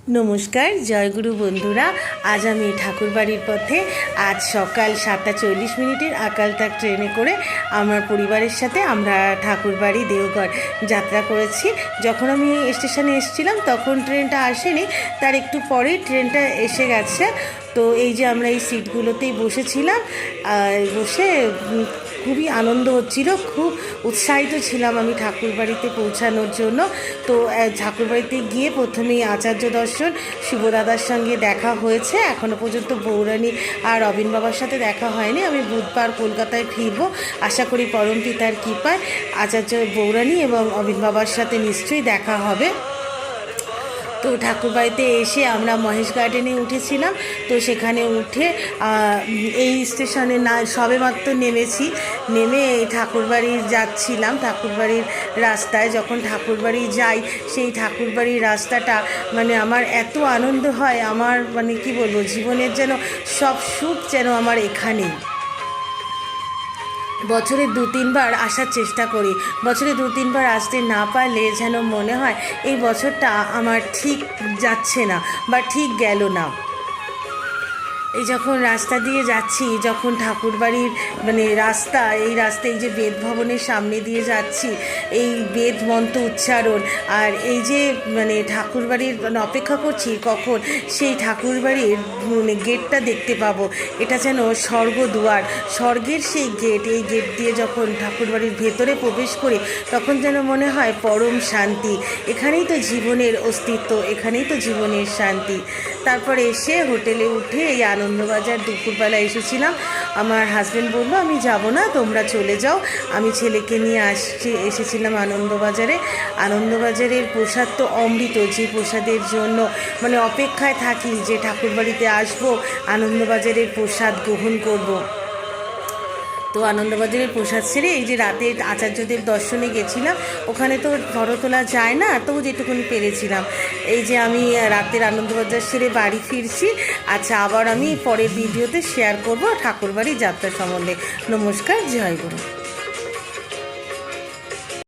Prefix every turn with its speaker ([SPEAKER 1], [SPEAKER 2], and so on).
[SPEAKER 1] নমস্কার, জয়গুরু বন্ধুরা। আজ আমি ঠাকুরবাড়ির পথে। আজ সকাল 7:40 আকালতাক ট্রেনে করে আমার পরিবারের সাথে আমরা ঠাকুরবাড়ি দেওঘর যাত্রা করেছি। যখন আমি স্টেশনে এসেছিলাম তখন ট্রেনটা আসেনি, তার একটু পরেই ট্রেনটা এসে গেছে। তো এই যে আমরা এই সিটগুলোতেই বসেছিলাম, বসে খুবই আনন্দ হচ্ছিল, খুব উৎসাহিত ছিলাম আমি ঠাকুরবাড়িতে পৌঁছানোর জন্য। তো ঠাকুরবাড়িতে গিয়ে প্রথমেই আচার্য দর্শন, শুভদাদার সঙ্গে দেখা হয়েছে। এখনও পর্যন্ত বৌরানী আর অবিন বাবার সাথে দেখা হয়নি। আমি বুধবার কলকাতায় ফিরব, আশা করি পরম পিতার কৃপায় আচার্য বৌরানী এবং অবিন বাবার সাথে নিশ্চয়ই দেখা হবে। তো ঠাকুরবাড়িতে এসে আমরা মহেশ গার্ডেনে উঠেছিলাম। তো সেখানে উঠে এই স্টেশনে না সবেমাত্র নেমে ঠাকুরবাড়ি যাচ্ছিলাম। ঠাকুরবাড়ির রাস্তায় যখন ঠাকুরবাড়ি যাই, সেই ঠাকুরবাড়ির রাস্তাটা মানে আমার এত আনন্দ হয়, আমার মানে কি বলবো, জীবনের যেন সব সুখ যেন আমার এখানেই। বছরে 2-3 বার আসার চেষ্টা করি, বছরে 2-3 বার আসতে না পারলে যেন মনে হয় এই বছরটা আমার ঠিক যাচ্ছে না বা ঠিক গেল না। এই যখন রাস্তা দিয়ে যাচ্ছি, যখন ঠাকুরবাড়ির মানে রাস্তা, এই রাস্তায় এই যে বেদ ভবনের সামনে দিয়ে যাচ্ছি, এই বেদ মন্ত্র উচ্চারণ, আর এই যে মানে ঠাকুরবাড়ির মানে অপেক্ষা করছি কখন সেই ঠাকুরবাড়ির মানে গেটটা দেখতে পাবো। এটা যেন স্বর্গদুয়ার, স্বর্গের সেই গেট। এই গেট দিয়ে যখন ঠাকুরবাড়ির ভেতরে প্রবেশ করি তখন যেন মনে হয় পরম শান্তি, এখানেই তো জীবনের অস্তিত্ব, এখানেই তো জীবনের শান্তি। তারপরে এসে হোটেলে উঠে এই আনন্দবাজার দুপুরবেলা এসেছিলাম। আমার হাজব্যান্ড বললো আমি যাব না, তোমরা চলে যাও, আমি ছেলেকে নিয়ে এসেছিলাম আনন্দবাজারে। আনন্দবাজারের প্রসাদ তো অমৃত, যে প্রসাদের জন্য মানে অপেক্ষায় থাকি যে ঠাকুরবাড়িতে আসবো, আনন্দবাজারের প্রসাদ গ্রহণ করব। তো আনন্দবাজারের প্রসাদ সেরে এই যে রাতে আচার্যদেব দর্শনে গেছিলাম, ওখানে তো ফটো তোলা যায় না, তবু যেটুকুনি পেরেছিলাম। এই যে আমি রাতের আনন্দবাজার সেরে বাড়ি ফিরছি। আচ্ছা, আবার আমি পরের ভিডিওতে শেয়ার করব ঠাকুরবাড়ি যাত্রা সম্বন্ধে। নমস্কার, জয় গুরু।